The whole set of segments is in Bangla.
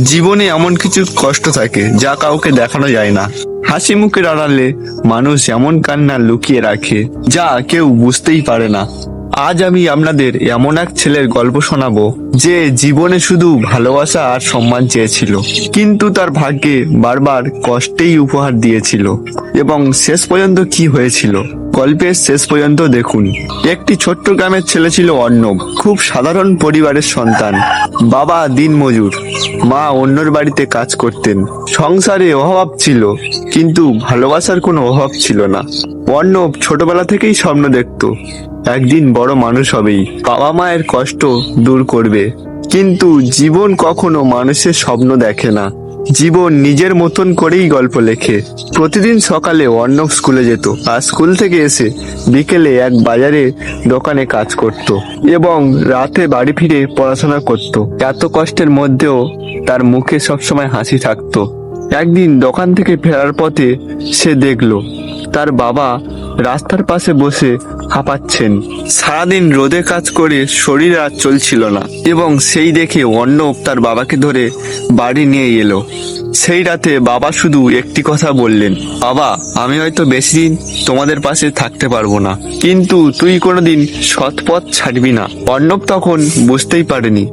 জীবনে এমন কিছু কষ্ট থাকে যা কাউকে দেখানো যায় না। হাসি মুখের আড়ালে মানুষ এমন কান্না লুকিয়ে রাখে যা কেউ বুঝতেই পারে না। আজ আমি আপনাদের এমন এক ছেলের গল্প শোনাবো যে জীবনে শুধু ভালোবাসা আর সম্মান চেয়েছিল, কিন্তু তার ভাগ্যে বারবার কষ্টেই উপহার দিয়েছিল। এবং শেষ পর্যন্ত কি হয়েছিল গল্পের শেষ পর্যন্ত দেখুন। একটি ছোট্ট গ্রামের ছেলে ছিল অর্ণব। খুব সাধারণ পরিবারের সন্তান। বাবা দিনমজুর, মা অন্যর বাড়িতে কাজ করতেন। সংসারে অভাব ছিল, কিন্তু ভালোবাসার কোনো অভাব ছিল না। অর্ণব ছোটবেলা থেকেই স্বপ্ন দেখত একদিন বড় মানুষ হবেই, বাবা মায়ের কষ্ট দূর করবে। কিন্তু জীবন কখনো মানুষের স্বপ্ন দেখে না, জীবন নিজের মতন করেই গল্প লেখে। প্রতিদিন সকালে অর্ণব স্কুলে যেত, আর স্কুল থেকে এসে বিকেলে এক বাজারে দোকানে কাজ করত এবং রাতে বাড়ি ফিরে পড়াশোনা করত। এত কষ্টের মধ্যেও তার মুখে সবসময় হাসি থাকতো। একদিন দোকান থেকে ফেরার পথে সে দেখলো তার বাবা রাস্তার পাশে বসে হাঁপাচ্ছেন। সারাদিন রোদে কাজ করে শরীর আর চলছিল না, এবং সেই দেখে অর্ণব তার বাবাকে ধরে বাড়ি নিয়ে এলো। সেই রাতে বাবা শুধু একটি কথা বললেন, বাবা, আমি হয়তো বেশি দিন তোমাদের পাশে থাকতে পারবো না, কিন্তু তুই কোনোদিন সৎ পথ ছাড়বি না। অর্ণব তখন বুঝতেই পারেনি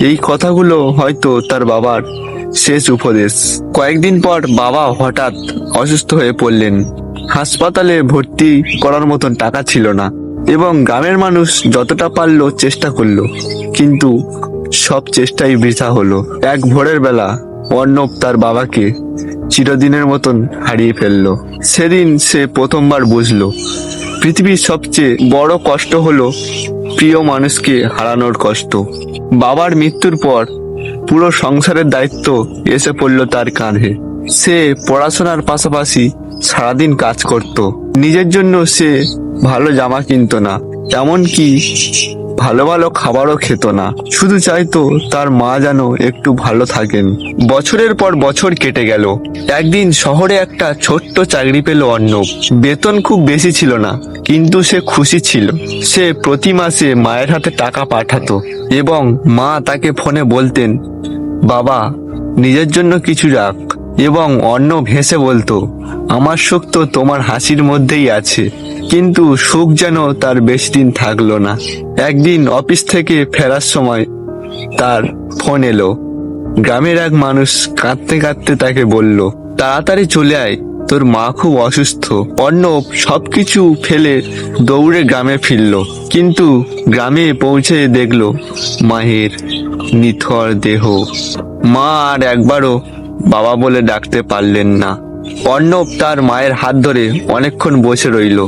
এই কথাগুলো হয়তো তার বাবার শেষ উপদেশ। কয়েকদিন পর বাবা হঠাৎ অসুস্থ হয়ে পড়লেন। হাসপাতালে ভর্তি করার মতন টাকা ছিল না, এবং গ্রামের মানুষ যতটা পারলো চেষ্টা করলো, কিন্তু সব চেষ্টাই বৃথা হলো। এক ভোরের বেলা অর্ণব তার বাবাকে চিরদিনের মতন হারিয়ে ফেললো। সেদিন সে প্রথমবার বুঝলো পৃথিবীর সবচেয়ে বড় কষ্ট হলো প্রিয় মানুষকে হারানোর কষ্ট। বাবার মৃত্যুর পর পুরো সংসারের দায়িত্ব এসে পড়ল তার কাঁধে। সে পড়াশোনার পাশাপাশি সারাদিন কাজ করত। নিজের জন্য সে ভালো জামা কিনত না, এমনকি ভালো ভালো খাবারও খেত না। শুধু চাইতো তার মা যেন একটু ভালো থাকেন। বছরের পর বছর কেটে গেল। একদিন শহরে একটা ছোট্ট চাকরি পেল অর্ণব। বেতন খুব বেশি ছিল না, কিন্তু সে খুশি ছিল। সে প্রতি মাসে মায়ের হাতে টাকা পাঠাতো, এবং মা তাকে ফোনে বলতেন, বাবা, নিজের জন্য কিছু রাখ। এবং অর্ণব হেসে বলতো, আমার সুখ তো তোমার হাসির মধ্যেই আছে। কিন্তু সুখ যেন তার বেশি দিন থাকলো না। একদিন অফিস থেকে ফেরার সময় তার ফোন এলো। গ্রামের এক মানুষ কাঁদতে কাঁদতে তাকে বলল, তাড়াতাড়ি চলে আয়, তোর মা খুব অসুস্থ। অর্ণব সবকিছু ফেলে দৌড়ে গ্রামে ফিরল, কিন্তু গ্রামে পৌঁছে দেখলো মায়ের নিথর দেহ। মা আর একবারও বাবা বলে ডাকতে পারলেন না। অর্ণব তার মায়ের হাত ধরে অনেকক্ষণ বসে রইল।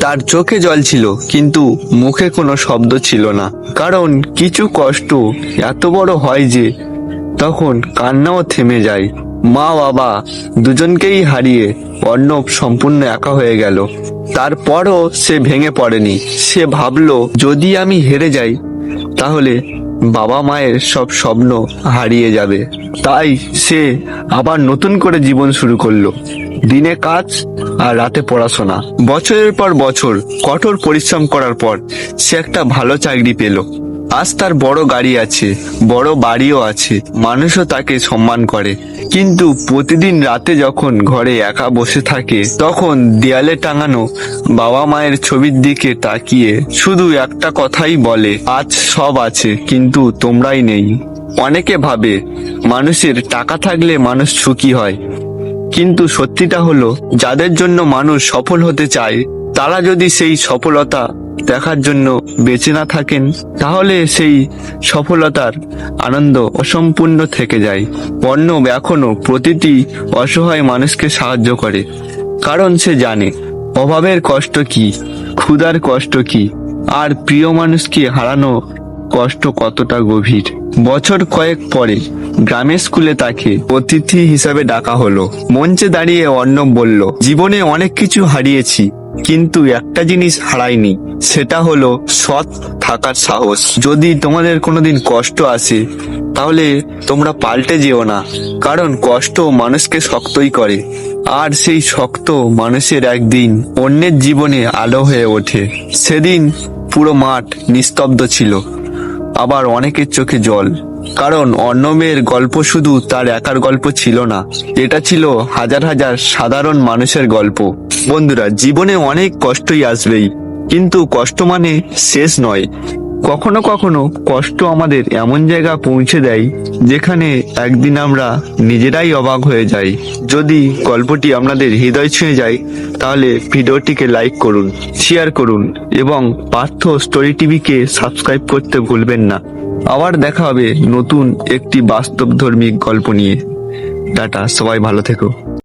তার চোখে জল ছিল, কিন্তু মুখে কোনো শব্দ ছিল না। কারণ কিছু কষ্ট এত বড় হয় যে তখন কান্নাও থেমে যায়। মা বাবা দুজনকেই হারিয়ে অর্ণব সম্পূর্ণ একা হয়ে গেল। তারপরও সে ভেঙে পড়েনি। সে ভাবলো, যদি আমি হেরে যাই তাহলে বাবা মায়ের সব স্বপ্ন হারিয়ে যাবে। তাই সে আবার নতুন করে জীবন শুরু করলো। দিনে কাজ আর রাতে পড়াশোনা। বছরের পর বছর কঠোর পরিশ্রম করার পর সে একটা ভালো চাকরি পেল। আজ তার বড় গাড়ি আছে, বড় বাড়িও আছে, মানুষও তাকে সম্মান করে। কিন্তু প্রতিদিন রাতে যখন ঘরে একা বসে থাকে, তখন দেয়ালে টাঙানো বাবা মায়ের ছবির দিকে তাকিয়ে শুধু একটা কথাই বলে, আজ সব আছে, কিন্তু তোমরাই নেই। অনেকে ভাবে মানুষের টাকা থাকলে মানুষ সুখী হয়, কিন্তু সত্যিটা হলো, যাদের জন্য মানুষ সফল হতে চায়, তারা যদি সেই সফলতা দেখার জন্য বেঁচে না থাকেন, তাহলে সেই সফলতার আনন্দ অসম্পূর্ণ থেকে যায়। অর্ণব এখনো প্রতিটি অসহায় মানুষকে সাহায্য করে, কারণ সে জানে অভাবের কষ্ট কি, ক্ষুধার কষ্ট কি, আর প্রিয় মানুষকে হারানো কষ্ট কতটা গভীর। বছর কয়েক পরে গ্রামের স্কুলে তাকে অতিথি হিসাবে ডাকা হলো। মঞ্চে দাঁড়িয়ে অর্ণব বলল, জীবনে অনেক কিছু হারিয়েছি, কিন্তু একটা জিনিস হারাইনি, সেটা হলো সৎ থাকার সাহস। যদি তোমাদের কোনোদিন কষ্ট আসে, তাহলে তোমরা পাল্টে যেও না, কারণ কষ্ট মানুষকে শক্তই করে, আর সেই শক্ত মানুষের একদিন অন্যের জীবনে আলো হয়ে ওঠে। সেদিন পুরো মাঠ নিস্তব্ধ ছিল, আবার অনেকের চোখে জল। কারণ অর্ণবের গল্প শুধু তার একার গল্প ছিল না, এটা ছিল হাজার হাজার সাধারণ মানুষের গল্প। বন্ধুরা, জীবনে অনেক কষ্টই আসবেই, কিন্তু কষ্ট মানে শেষ নয়। কখনো কখনো কষ্ট আমাদের এমন জায়গা পৌঁছে দেয় যেখানে একদিন আমরা নিজেরাই অবাক হয়ে যাই। যদি গল্পটি আপনাদের হৃদয় ছুঁয়ে যায় তাহলে ভিডিওটিকে লাইক করুন, শেয়ার করুন এবং পার্থ স্টোরি টিভিকে সাবস্ক্রাইব করতে ভুলবেন না। আবার দেখা হবে নতুন একটি বাস্তবধর্মী গল্প নিয়ে। টাটা, সবাই ভালো থেকো।